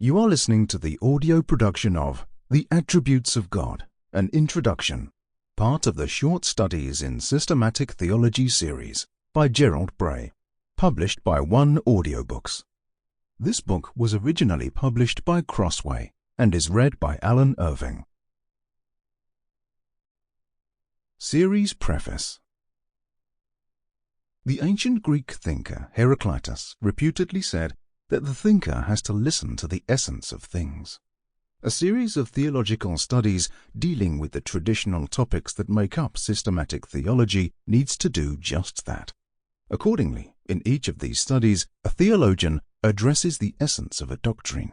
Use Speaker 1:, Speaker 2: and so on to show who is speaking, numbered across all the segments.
Speaker 1: You are listening to the audio production of The Attributes of God, an Introduction, part of the Short Studies in Systematic Theology series by Gerald Bray, published by Audiobooks. This book was originally published by Crossway and is read by Alan Irving. Series Preface. The ancient Greek thinker Heraclitus reputedly said that the thinker has to listen to the essence of things. A series of theological studies dealing with the traditional topics that make up systematic theology needs to do just that. Accordingly, in each of these studies, a theologian addresses the essence of a doctrine.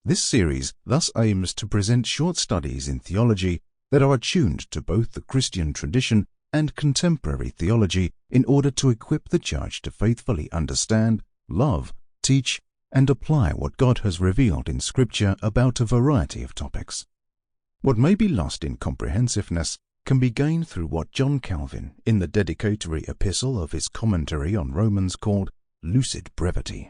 Speaker 1: This series thus aims to present short studies in theology that are attuned to both the Christian tradition and contemporary theology in order to equip the Church to faithfully understand, love, teach, and apply what God has revealed in Scripture about a variety of topics. What may be lost in comprehensiveness can be gained through what John Calvin, in the dedicatory epistle of his commentary on Romans, called lucid brevity.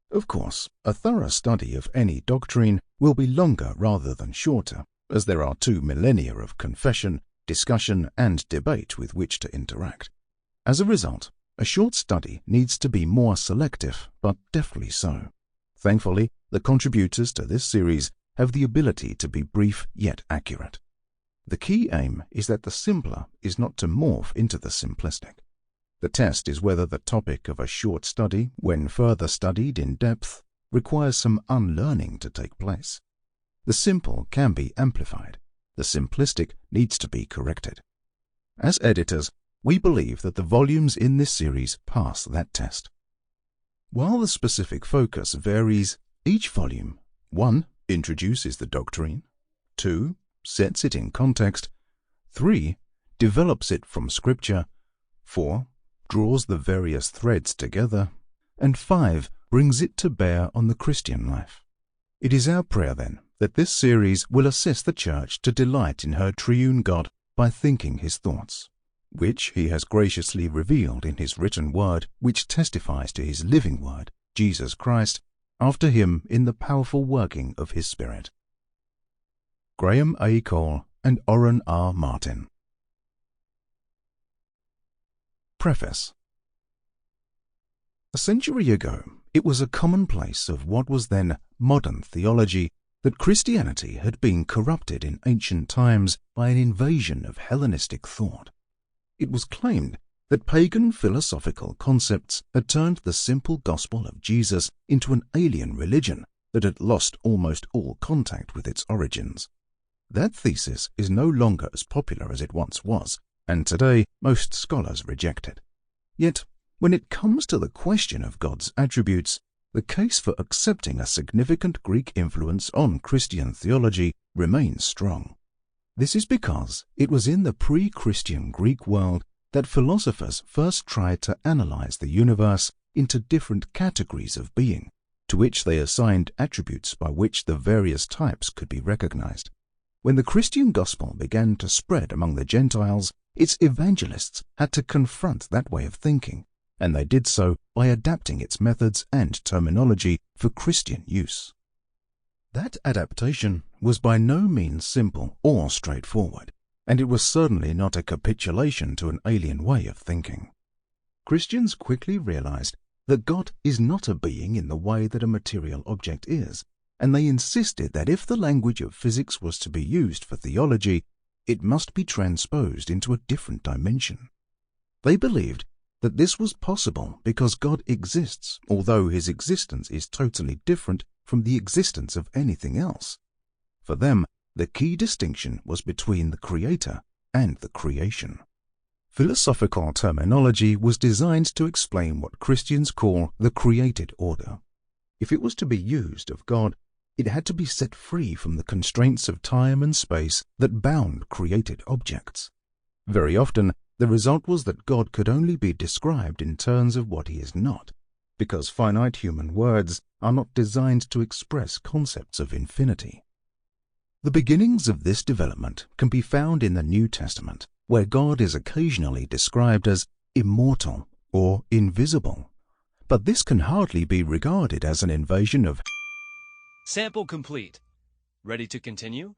Speaker 1: Of course, a thorough study of any doctrine will be longer rather than shorter, as there are 2 millennia of confession, discussion, and debate with which to interact. As a result, a short study needs to be more selective, but deftly so. Thankfully, the contributors to this series have the ability to be brief yet accurate. The key aim is that the simpler is not to morph into the simplistic. The test is whether the topic of a short study, when further studied in depth, requires some unlearning to take place. The simple can be amplified. The simplistic needs to be corrected. As editors, we believe that the volumes in this series pass that test. While the specific focus varies, each volume 1. Introduces the doctrine, 2. Sets it in context, 3. Develops it from Scripture, 4. Draws the various threads together, and 5. Brings it to bear on the Christian life. It is our prayer, then, that this series will assist the Church to delight in her triune God by thinking His thoughts, which He has graciously revealed in His written word, which testifies to His living word, Jesus Christ, after Him in the powerful working of His Spirit. Graham A. Cole and Orrin R. Martin. Preface. A century ago, it was a commonplace of what was then modern theology that Christianity had been corrupted in ancient times by an invasion of Hellenistic thought. It was claimed that pagan philosophical concepts had turned the simple gospel of Jesus into an alien religion that had lost almost all contact with its origins. That thesis is no longer as popular as it once was, and today most scholars reject it. Yet, when it comes to the question of God's attributes, the case for accepting a significant Greek influence on Christian theology remains strong. This is because it was in the pre-Christian Greek world that philosophers first tried to analyze the universe into different categories of being, to which they assigned attributes by which the various types could be recognized. When the Christian gospel began to spread among the Gentiles, its evangelists had to confront that way of thinking, and they did so by adapting its methods and terminology for Christian use. That adaptation was by no means simple or straightforward, and it was certainly not a capitulation to an alien way of thinking. Christians quickly realized that God is not a being in the way that a material object is, and they insisted that if the language of physics was to be used for theology, it must be transposed into a different dimension. They believed that this was possible because God exists, although His existence is totally different from the existence of anything else. For them, the key distinction was between the Creator and the creation. Philosophical terminology was designed to explain what Christians call the created order. If it was to be used of God, it had to be set free from the constraints of time and space that bound created objects. Very often, the result was that God could only be described in terms of what He is not, because finite human words are not designed to express concepts of infinity. The beginnings of this development can be found in the New Testament, where God is occasionally described as immortal or invisible. But this can hardly be regarded as an invasion of
Speaker 2: Sample complete. Ready to continue?